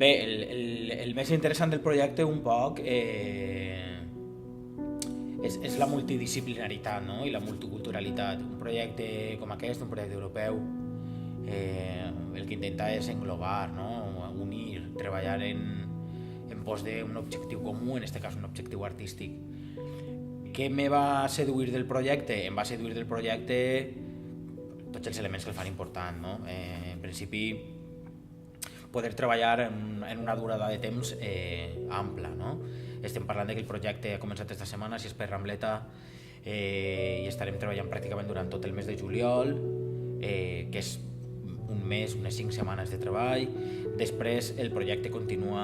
Bé, el més interessant del projecte un poc és la multidisciplinaritat, no? I la multiculturalitat. Un projecte com aquest, un projecte europeu, el que intenta és englobar, no? Unir, treballar en pos d'un objectiu comú, en aquest cas un objectiu artístic. Què me va seduir del projecte? Em va seduir del projecte tots els elements que el fan important, no? En principi, poder treballar en una durada de temps ampla, no? Estem parlant que el projecte ha començat esta setmana, si és per Rambleta, i estarem treballant pràcticament durant tot el mes de juliol, que és un mes, unes 5 setmanes de treball. Després el projecte continua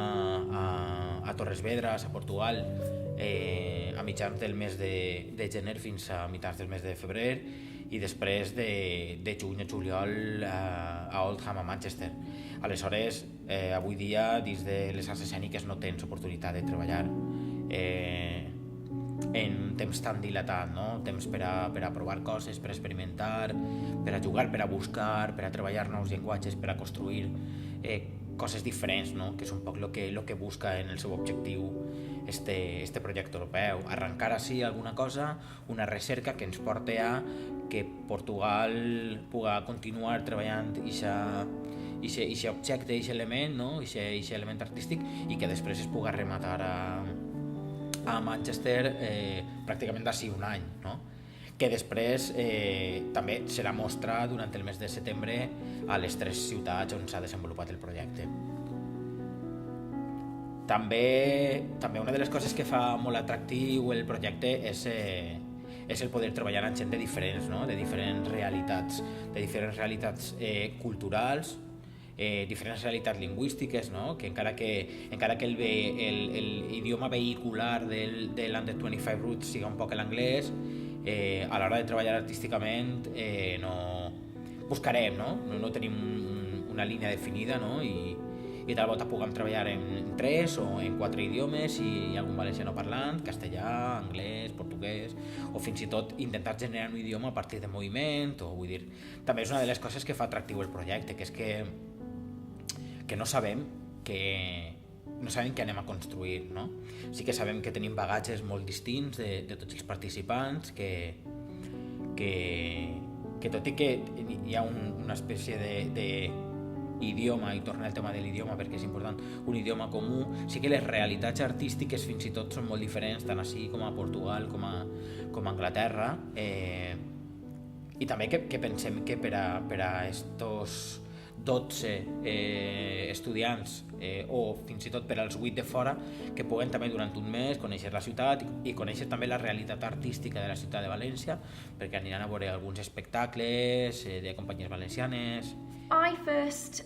a Torres Vedras, a Portugal, a mitjans del mes de gener fins a mitjans del mes de febrer, i després de juny a juliol a Oldham, a Manchester. Aleshores, avui dia, dins de les arts escèniques no tens oportunitat de treballar en temps tan dilatat, no? Temps per a provar coses, per a experimentar, per a jugar, per a buscar, per a treballar nous llenguatges, per a construir coses diferents, no? Que és un poc el que busca en el seu objectiu este projecte europeu. Arrencar així alguna cosa, una recerca que ens porti a que Portugal puga continuar treballant aquest objecte, aquest element, no? Aquest element artístic, i que després es puga rematar a Manchester pràcticament d'ací un any, no? Que després també serà mostra durant el mes de setembre a les 3 ciutats on s'ha desenvolupat el projecte. També una de les coses que fa molt atractiu el projecte és el poder treballar amb gent de diferents, no? De diferents realitats culturals, diferents realitats lingüístiques, no? Que encara que l'idioma vehicular de l'Under 25 Roots siga un poc l'anglès, a l'hora de treballar artísticament buscarem, no tenim una línia definida, no? I tal volta puguem treballar en 3 o en 4 idiomes, si hi ha algun valenciano parlant, castellà, anglès, portuguès, o fins i tot intentar generar un idioma a partir de moviment, o vull dir, també és una de les coses que fa atractiu el projecte, que és que no sabem què anem a construir, no? Sí que sabem que tenim bagatges molt distints de tots els participants, que tot i que hi ha una espècie d'idioma, i torna al tema de l'idioma perquè és important, un idioma comú, sí que les realitats artístiques fins i tot són molt diferents, tant així com a Portugal com a Anglaterra, i també que pensem que per a estos 12 estudiants o fins i tot per als 8 de fora, que puguen també durant un mes conèixer la ciutat i conèixer també la realitat artística de la ciutat de València, perquè aniran a veure alguns espectacles de companyies valencianes. I first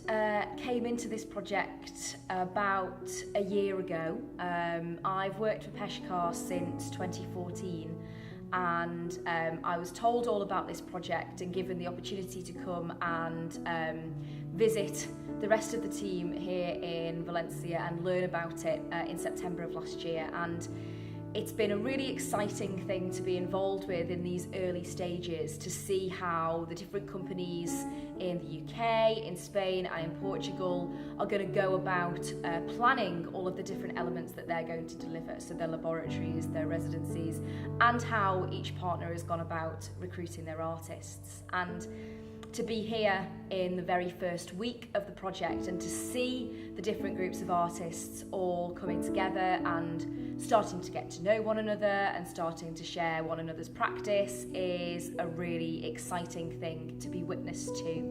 came into this project about a year ago. I've worked for Peshkar since 2014, and I was told all about this project and given the opportunity to come and visit the rest of the team here in Valencia and learn about it in September of last year. And it's been a really exciting thing to be involved with in these early stages, to see how the different companies in the UK, in Spain and in Portugal are going to go about planning all of the different elements that they're going to deliver, so their laboratories, their residencies, and how each partner has gone about recruiting their artists. And to be here in the very first week of the project and to see the different groups of artists all coming together and starting to get to know one another and starting to share one another's practice is a really exciting thing to be witness to.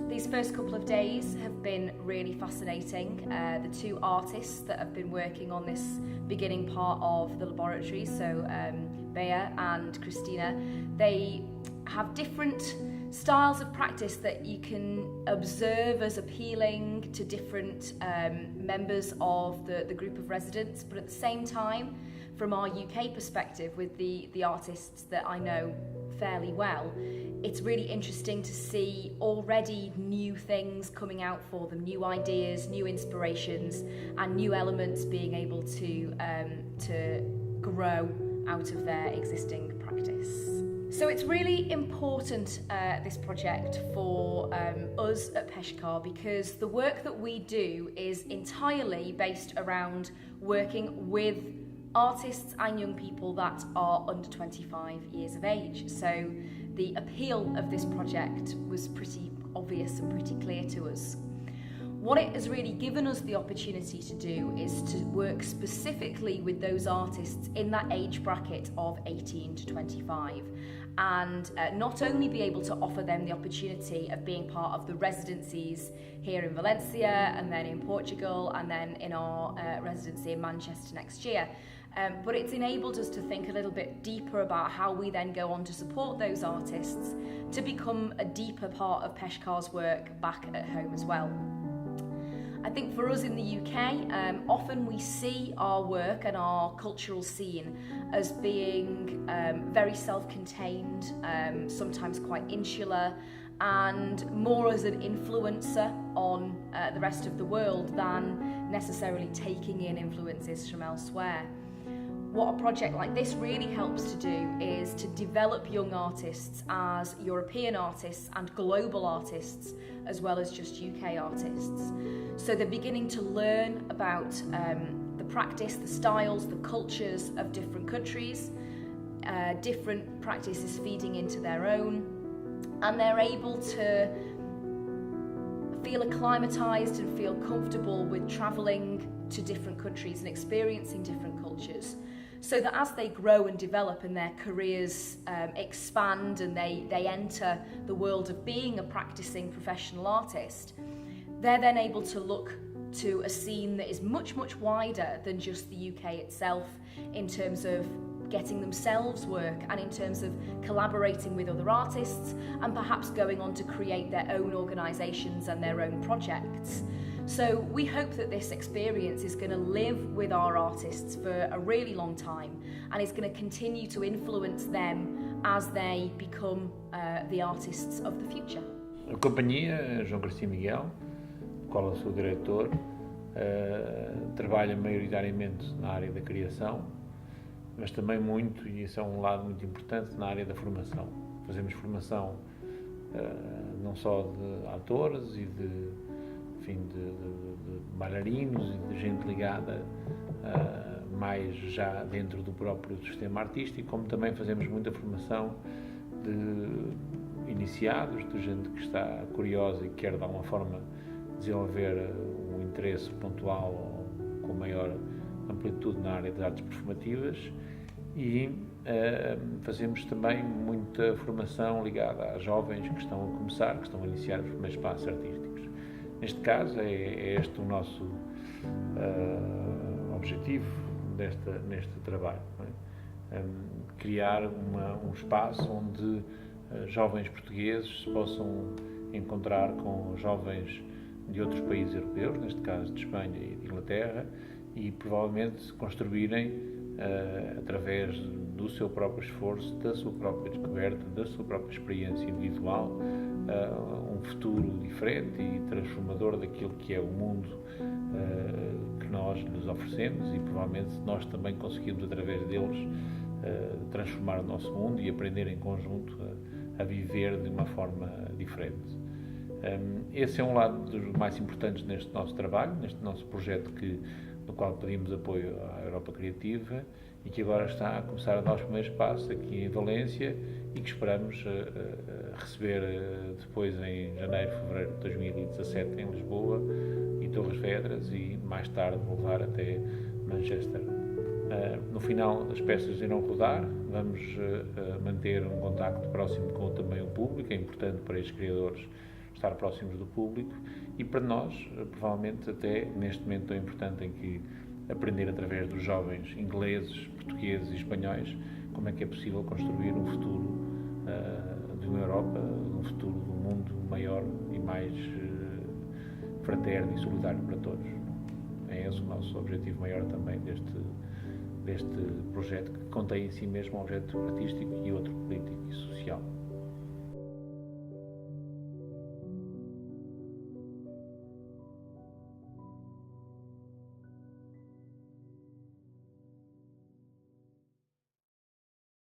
These first couple of days have been really fascinating. The 2 artists that have been working on this beginning part of the laboratory, so Bea and Christina, they have different styles of practice that you can observe as appealing to different members of the group of residents, but at the same time, from our UK perspective, with the artists that I know fairly well, it's really interesting to see already new things coming out for them, new ideas, new inspirations, and new elements being able to grow out of their existing practice. So it's really important, this project, for us us at Peshkar because the work that we do is entirely based around working with artists and young people that are under 25 years of age. So the appeal of this project was pretty obvious and pretty clear to us. What it has really given us the opportunity to do is to work specifically with those artists in that age bracket of 18 to 25 and not only be able to offer them the opportunity of being part of the residencies here in Valencia and then in Portugal and then in our residency in Manchester next year, but it's enabled us to think a little bit deeper about how we then go on to support those artists to become a deeper part of Peshkar's work back at home as well. I think for us in the UK, often we see our work and our cultural scene as being very self-contained, sometimes quite insular, and more as an influencer on the rest of the world than necessarily taking in influences from elsewhere. What a project like this really helps to do is to develop young artists as European artists and global artists, as well as just UK artists. So they're beginning to learn about the practice, the styles, the cultures of different countries, different practices feeding into their own, and they're able to feel acclimatised and feel comfortable with travelling to different countries and experiencing different cultures, so that as they grow and develop and their careers expand and they enter the world of being a practicing professional artist, they're then able to look to a scene that is much, much wider than just the UK itself in terms of getting themselves work and in terms of collaborating with other artists and perhaps going on to create their own organisations and their own projects. So we hope that this experience is going to live with our artists for a really long time and is going to continue to influence them as they become the artists of the future. A companhia, João Garcia Miguel, do qual eu sou diretor, trabalha maioritariamente na área da criação, mas também muito, e isso é um lado muito importante, na área da formação. Fazemos formação não só de atores e de bailarinos e de gente ligada mais já dentro do próprio sistema artístico, como também fazemos muita formação de iniciados, de gente que está curiosa e quer de alguma forma desenvolver um interesse pontual com maior amplitude na área das artes performativas e fazemos também muita formação ligada a jovens que estão a começar, que estão a iniciar os primeiros passos artísticos. Neste caso, é este o nosso objetivo neste trabalho, não é? Criar um espaço onde jovens portugueses se possam encontrar com jovens de outros países europeus, neste caso de Espanha e de Inglaterra, e provavelmente construírem, através do seu próprio esforço, da sua própria descoberta, da sua própria experiência individual, um futuro diferente e transformador daquilo que é o mundo que nós lhes oferecemos e provavelmente nós também conseguimos, através deles, transformar o nosso mundo e aprender em conjunto a viver de uma forma diferente. Esse é um lado dos mais importantes neste nosso trabalho, neste nosso projeto no qual pedimos apoio à Europa Criativa e que agora está a começar a dar os primeiros passos aqui em Valência e que esperamos receber depois em janeiro, fevereiro de 2017 em Lisboa e Torres Vedras e mais tarde vou levar até Manchester. No final as peças irão rodar, vamos manter um contacto próximo com também o público, é importante para estes criadores estar próximos do público e para nós, provavelmente até neste momento tão importante em que aprender através dos jovens ingleses, portugueses e espanhóis como é que é possível construir um futuro de uma Europa, um futuro de um mundo maior e mais fraterno e solidário para todos. É esse o nosso objetivo maior também deste projeto, que contém em si mesmo um objeto artístico e outro